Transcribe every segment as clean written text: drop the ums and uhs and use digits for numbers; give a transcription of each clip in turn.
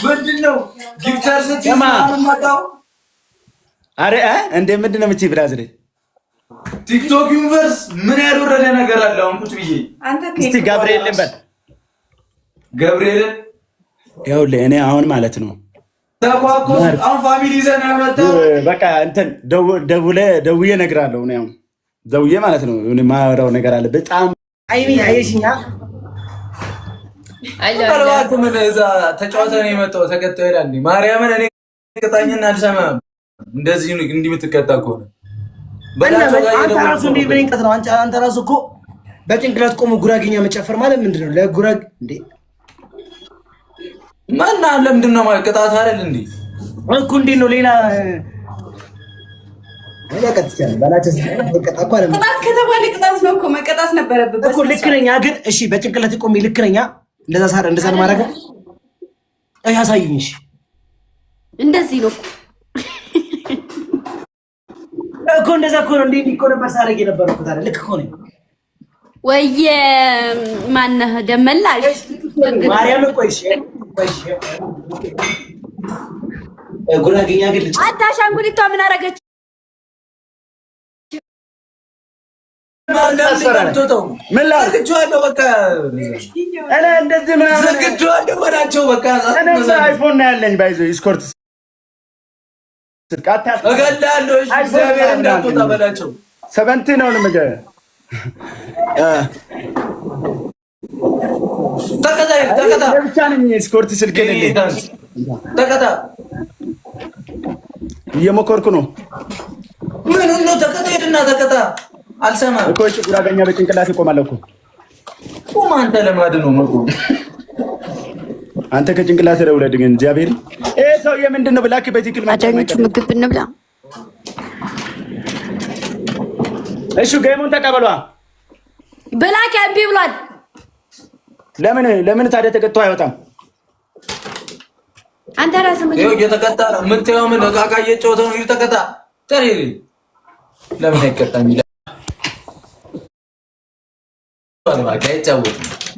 ምንድነው ጊፍተር ስትማጣው? አረ እንደ ምንድነው የምትይ ብራዝሬ? ቲክቶክ ዩኒቨርስ ምን ያልወረደ ነገር አለ? አሁን ቁጭ ብዬ እስቲ ገብርኤልን በል ገብርኤልን ይኸውልህ እኔ አሁን ማለት ነው ተቋቁስ አሁን ፋሚሊ ዘና ያመጣው በቃ እንትን ደውዬ እነግርሃለሁ። እኔ አሁን ደውዬ ማለት ነው የማወራው ነገር አለ በጣም አይሚ አየሽኛ አልባክ ምን እዛ ተጫውተህ ነው የመጣው ተከታዩ ይላል ማርያምን እኔ ቅጣኝና አልሰማም። እንደዚህ እንዲህ የምትቀጣ ከሆነ አንተ ራሱ እንዴ ብሬንቀት ነው አንተ ራሱ እኮ በጭንቅላት ቆሞ ጉራጌኛ መጨፈር ማለት ምንድነው? ለጉራግ እንዴ ማና ለምንድነው ማልቀጣት አይደል እንዴ እኮ እንዴ ነው ሌላ ወለቀት ይችላል ባላችሁ መቀጣት እኮ አይደለም። ቅጣት ከተባለ ቅጣት ነው እኮ መቀጣት ነበረበት እኮ ልክረኛ ግን እሺ በጭንቅላት ቆሜ ልክረኛ እንደዛ ማድረግ ያሳዩኝ። እሺ እንደዚህ ነው እኮ እንደዛ እኮ ነው እንዴ እኮ ነበር ሳረግ የነበረው ታዲያ ልክ እኮ ነው ወየ ማነህ ደመላሽ ማርያም ቆይሽ ጉራጌኛ ግን አታሻንጉሊቷ ምን አረገች? ምን ላድርግልህ? በቃ እኔ እንደዚህ ምናምን ዝግጁዋለሁ በላቸው። በቃ እኔ አይፎን ነው ያለኝ ባይዞ ስኮርት ስልካታ እገላለሁ። እሺ እግዚአብሔር እንዳትወጣ በላቸው። 70 ነው ለምገ ተከታ ብቻ ነኝ ስኮርት ስልክ የለኝ። ተከታ እየሞከርኩ ነው። ምን ነው ተከታ ሄድና ተከታ አልሰማም እኮ እሺ ጉራጌኛ በጭንቅላት ይቆማል እኮ ቁም አንተ ለማድ ነው መቆም አንተ ከጭንቅላት ረውለድ ግን እግዚአብሔር ሰውዬ ምንድን ነው ብላክ በትክክል አዳኞቹ ምግብ እንብላ። እሺ ገይሙን ተቀበሏ ብላክ እምቢ ብሏል። ለምን ታዲያ ተቀጥቶ አይወጣም? አንተ ራስህ ምን እየተቀጣ የምትይው ምን እቃቃ እየጨወተ ነው እየተቀጣ ተሬሪ ለምን አይቀጣም ይላል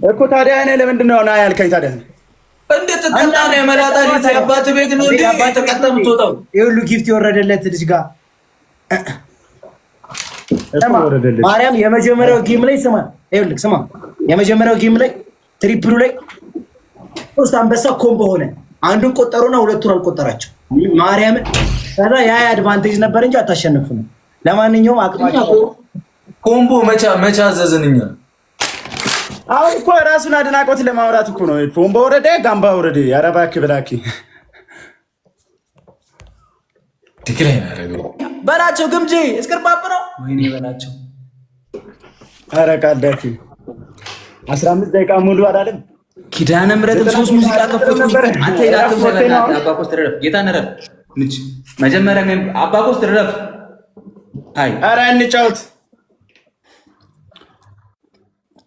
እኮ ታዲያ እኔ ለምንድን ነው ያልከኝ ታዲያ? እንዴት ተቀጣ ነው የመላጣ ልጅ አባት ቤት ነው እንዴ ተቀጣ የምትወጣው? ይሁሉ ጊፍት የወረደለት ልጅ ጋር ማርያም የመጀመሪያው ጌም ላይ ስማ የመጀመሪያው ጌም ላይ ትሪፕሉ ላይ ሶስት አንበሳ ኮምቦ ሆነ። አንዱን ቆጠሩና ሁለቱን አልቆጠራቸው። ማርያምን ታዲያ ያ አድቫንቴጅ ነበር እንጂ አታሸንፉም። ለማንኛውም አቅማቸው ኮምቦ መቻ አዘዝንኛ። አሁን እኮ ራሱን አድናቆት ለማውራት እኮ ነው። ኮምቦ ወረደ፣ ጋምባ ወረደ። ያረባክ ብላኪ ትክክለኛ ያረጋው በላቸው። ግምጂ እስክርባብ ነው ወይኔ በላቸው። ኧረ ቃልዳኪ 15 ደቂቃ ሙሉ አይደለም። ኪዳነ ምሕረት ሶስት ሙዚቃ ከፈቱ። አንተ ይላከም ሰላና አባቆስ ተረፍ ጌታ ነረፍ ንጭ መጀመሪያ አባቆስ ተረፍ። አይ ኧረ እንጫወት።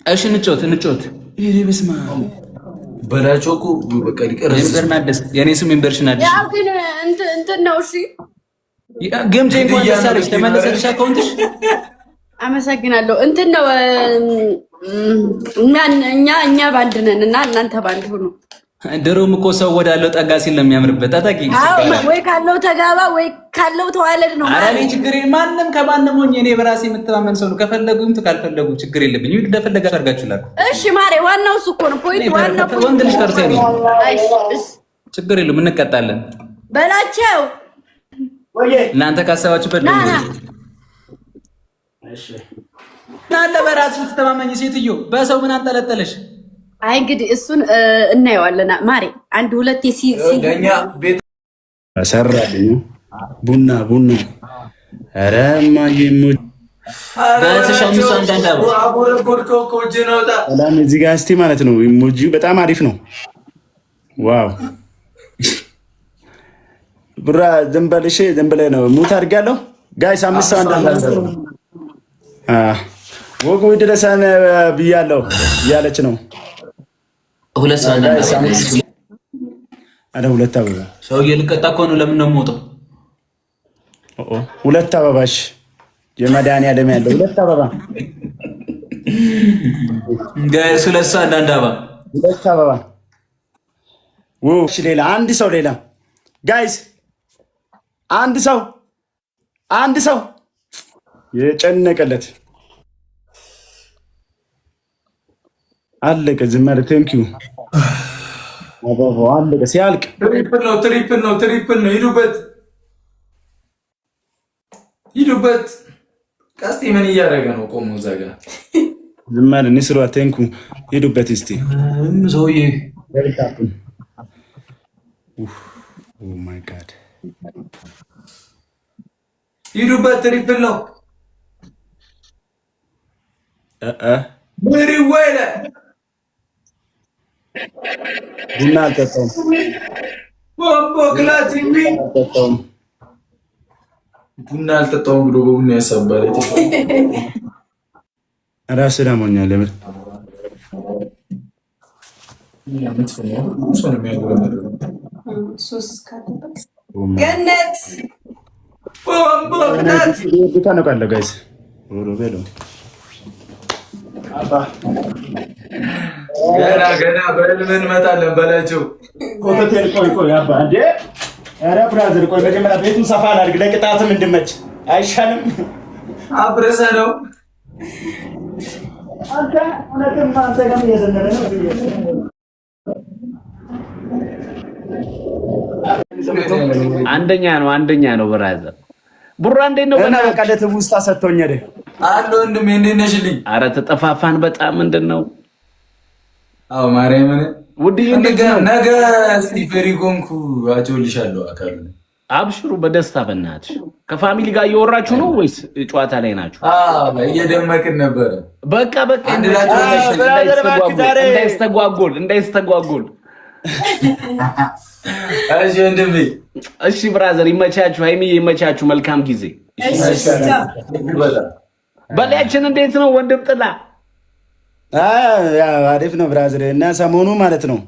እሺ እንጫወት። ይሄ በስማ በላቸው እኮ በቃ ሊቀር በርናደስ የኔ ስም በርሽናደስ ያው ግን እንትን ነው። እሺ ገምጄ እንኳን ተሳለሽ ተመለሰልሽ አካውንትሽ። አመሰግናለሁ። እንትን ነው እኛ ባንድ ነን እና እናንተ ባንድ ሁኑ። ድሮም እኮ ሰው ወዳለው ጠጋ ሲል ነው የሚያምርበት። አታቂ ወይ ካለው ተጋባ ወይ ካለው ተዋለድ ነው። ኧረ እኔ ችግር ማንም ከማንም ሆኜ እኔ በራሴ የምተማመን ሰው ነው። ከፈለጉም ካልፈለጉ ችግር የለብኝም። እንደፈለጋችሁ አድርጋችሁ ላኩ። እሺ ማሬ፣ ዋናው እሱ እኮ ነው። ፖይንት ዋናው ወንድ ልጅ ተርቴ ነው። ችግር የለውም እንቀጣለን በላቸው። እናንተ ካሰባችሁበት ነው። እሺ እናንተ በራስሽ ተማመኝ ሴትዮ፣ በሰው ምን አንጠለጠለሽ? አይ እንግዲህ እሱን እናየዋለን ማሬ። አንድ ሁለት ለኛ ቤት ሰራልኝ ቡና ኧረ ማዬ ሰላም እዚህ ጋር እስቲ ማለት ነው። ኢሞጂው በጣም አሪፍ ነው። ዋው ብራ ዘንበልሽ ዘንበለ ነው ሙት አድርጋለሁ ጋይስ 5 ሰው አንዳንድ ወጉ ይድረሰን ብያለሁ እያለች ነው። 2 ሰው አንዳንድ አረ 2 አበባ ሰውዬ ልቀጣ እኮ ነው። ለምን ነው የምወጣው? 2 አበባሽ የመድኃኒዓለም ያለው 2 አበባ ጋይስ 2 ሰው አንዳንድ አበባ 2 አበባ ሌላ አንድ ሰው ሌላ ጋይስ አንድ ሰው የጨነቀለት አለቀ። ዝም ማለት ቴንኪው አባባ አለቀ። ሲያልቅ ትሪፕል ነው። ሂዱበት። ቀስቴ ምን እያደረገ ነው? ቆሞ እዛ ጋር ዝም ማለት ንስሯ ቴንኪው ሂዱበት። እስቲ ሰውዬ ኦ ማይ ጋድ ሂዱበት። ትሪፕል ነው። ምሪ ወይለ ቡና አልጠጣውም። ቡና አልጠጣውም ብሎ በቡና ያሳባል። ራስህ ዳሞኛል። ለምን ገነት ነው ጋይስ ገና በህልም እንመጣለን በላቸው። ኮተቴል ቆይ አባ እንዴ! ኧረ ብራዘር ቆይ መጀመሪያ ቤቱን ሰፋ አድርግ ለቅጣትም እንድመች አይሻልም? አብረሰ ነው አንተ እውነትም አንተ ጋር እየዘነበ ነው። አንደኛ ነው ብራዘር ቡራ እንዴት ነው? እና ቀደት ውስጥ አሰጥቶኝ አይደል አለ ወንድሜ እንዴት ነሽልኝ? አረ ተጠፋፋን በጣም ምንድን ነው? አዎ ማርያምን ውድዬ ነገ እስቲ ፈሪጎንኩ አጆልሻለሁ አካሉ አብሽሩ በደስታ በእናትሽ። ከፋሚሊ ጋር እየወራችሁ ነው ወይስ ጨዋታ ላይ ናችሁ? እየደመቅን ነበረ። በቃ እንዳይስተጓጎል። እሺ ወንድሜ። እሺ ብራዘር ይመቻችሁ፣ ሃይሚዬ ይመቻችሁ። መልካም ጊዜ። በላያችን እንዴት ነው ወንድም ጥላ? አሪፍ ነው ብራዘር። እና ሰሞኑ ማለት ነው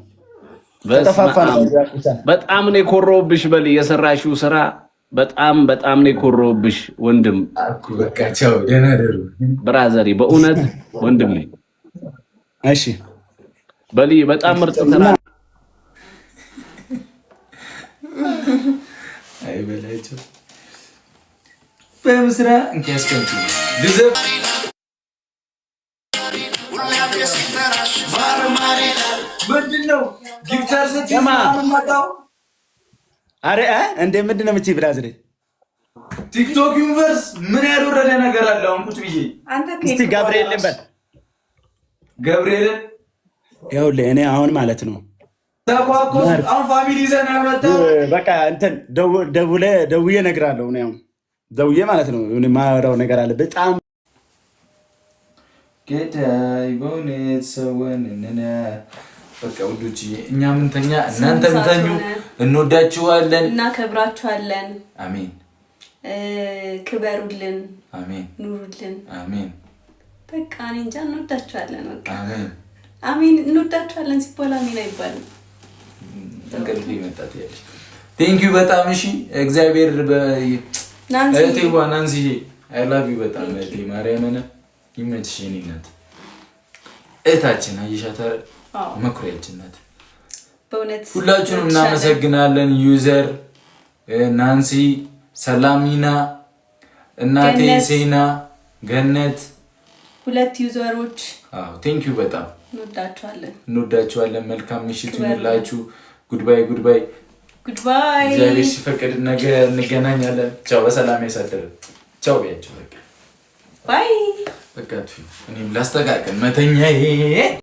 በጣም ነው የኮረውብሽ። በል የሰራሽው ስራ በጣም ነው የኮረውብሽ ወንድም። በቃ ቻው፣ ደህና ደሩ ብራዘሪ። በእውነት ወንድም ነኝ። እሺ በል በጣም ምርጥ ስራ። አይ በላቸው በምስራ እንኪያስከንቱ ልዘፍ ምንድነው ጊፍተር ስትማጣው? አረ እንደ ምንድነው የምትይ ብራዘር? ቲክቶክ ዩኒቨርስ ምን ያልወረደ ነገር አለ? አሁን ቁጭ ብዬ እስቲ ገብርኤልን በል ገብርኤልን ይኸውልህ እኔ አሁን ማለት ነው ተቋቁም አሁን ፋሚሊ ዘና መጣ። በቃ እንትን ደውዬ እነግርሃለሁ። እኔ አሁን ደውዬ ማለት ነው እኔ የማወራው ነገር አለ በጣም ገዳይ በእውነት ሰወንና በቃ ውዶች እኛ ምንተኛ እናንተ ምንተኙ። እንወዳችኋለን፣ እናከብራችኋለን። አሜን። ክበሩልን፣ አሜን። ኑሩልን፣ አሜን። በቃ እኔ እንጃ እንወዳችኋለን። በቃ አሜን፣ አሜን። እንወዳችኋለን ሲባል አሜን አይባልም። እንቅልፍ ይመጣት ያለሽ ቴንኪዩ በጣም እሺ። እግዚአብሔር እህቴዋ ናንሲ አይ ላቭ ዩ በጣም እህቴ ማርያምን ይመችሽ። የእኔ እናት እህታችን አየሻት መኩሪያችን ናት። በእውነት ሁላችሁንም እናመሰግናለን። ዩዘር ናንሲ፣ ሰላሚና፣ እናቴ ሴና፣ ገነት 2 ዩዘሮች ቴንክ ዩ በጣም እንወዳችኋለን። መልካም ምሽት ይሁንላችሁ። ጉድባይ እግዚአብሔር ሲፈቅድ ነገ እንገናኛለን። ቻው፣ በሰላም ያሳድረን። ቻው ቢያችሁ በቃ ባይ። በቃ እኔም ላስተካከል መተኛዬ